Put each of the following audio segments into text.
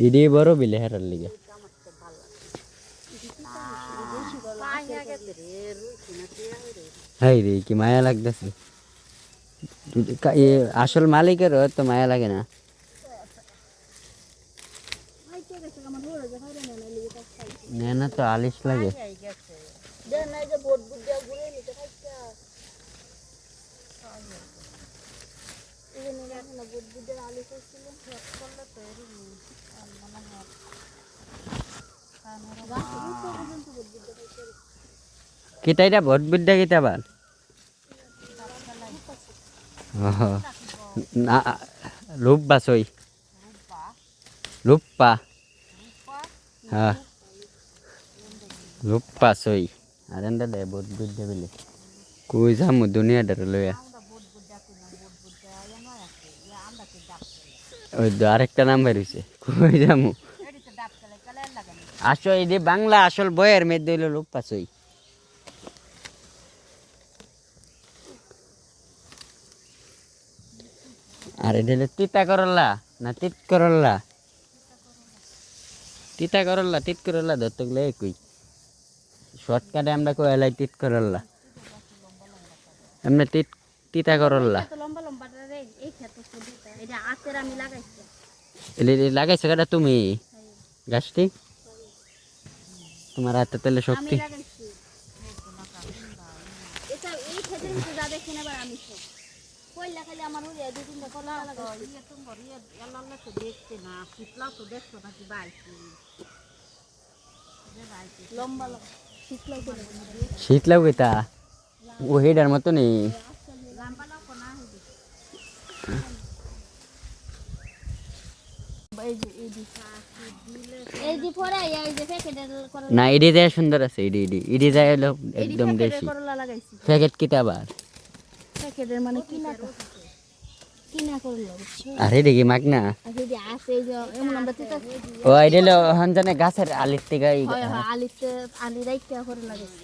ED বড় বিলে হেরার লিগে হাই রে কি মায়া লাগতেছে আসল মালিকের তো মায়া লাগে না না তো আলিশ লাগে কিতা এটা ভোট বিদ্যা কিতা বাল না লুপ্পা সই লুপ্পা হ্যাঁ লুপ্পা সই আর এন্ডা দে ভোট বিদ্যা বলে কই যামু দুনিয়াটার লইয়া ওই তো আরেকটা নাম বেরিয়েছে কই যামু আসো এই বাংলা আসল বইয়ের মধ্যে হইল লুপ্পা সই আর এটা হলো তিতা করল্লা না তিত করল্লা তিতা করল্লা তিত করল্লা ধরতে গেলে একই শর্টকাটে আমরা কই এলাই তিত করল্লা এমনি তিতা করল্লা লাগাইছো কেটা তুমি গাছটি তোমার হাতে তেলে শক্তি শীত লাগবে তা ও হেডার মতো নেই না এডি যায় সুন্দর আছে এডি এডি এডি যায় হলো একদম দেশি প্যাকেট কিটা আবার মানে আরে দেখি মাগ না ও এডি হঞ্জনে গাছের আলির থেকে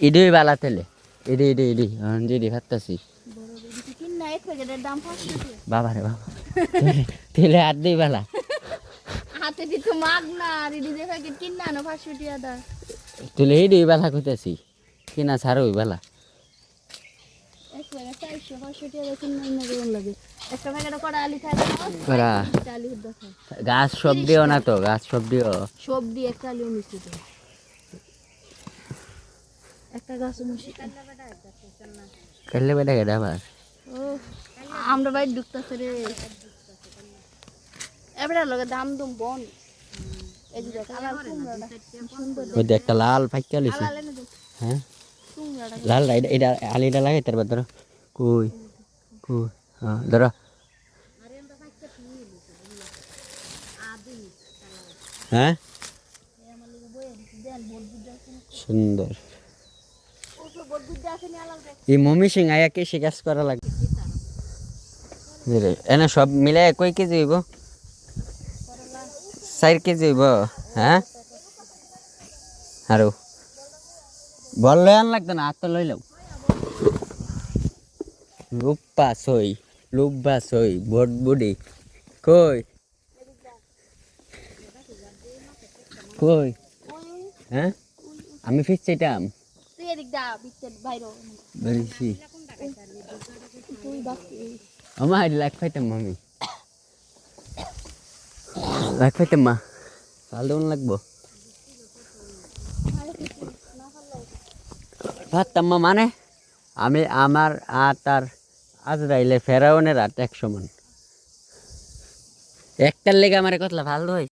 ইডি বালা তেলে ইডি ইডি ইডি হঞ্জি দি খাতাছি বাবা রে বাবা তেলে হাত দিই বালা হাতে দিতে মাগ না রিডি দে প্যাকেট কিনা না 500 টাকা দা তুলে ইডি বালা কইতাছি কিনা ছাড় ওই বালা এক প্যাকেট 400 টাকা কিনা না কেমন লাগে একটা প্যাকেট কড়া আলি থাকে কড়া আলি দেখা গাছ সব দিও না তো গাছ সব দিও সব দিয়ে একটা আলি মিশিয়ে দাও একটা গাছ মিশিয়ে কাল্লে বেটা গেডা আবার ও আমরা বাইরে ঢুকতাছে রে এবড়া লগে দাম দুম বন এই যে কালার কুমড়াটা সুন্দর ওই দেখ একটা লাল পাইকা লিছে হ্যাঁ লাল এটা আলিটা লাগাই তার ধরো কই কই হ্যাঁ ধরো হ্যাঁ সুন্দর এই মমি সিং আয়া কে শিকাস করা লাগে এনে সব মিলে কই কেজি হইব 4 কেজি হইব হ্যাঁ আরো বল লই আন লাগতো না হাত লই লাও লুপ্পা সই বট বুডি কই কই হ্যাঁ আমি ফিস চাইতাম তুই এদিক দা বিতে বাইরো বেরিছি তুই বাকি আমার লাগ পাইতাম মামি লাগ পাইতাম মা কাল দোন লাগবো ভাবতাম মা মানে আমি আমার আর আজরাইলে ফেরাউনের 1 সমান একটার লেগে আমার কতলা ভালো হয়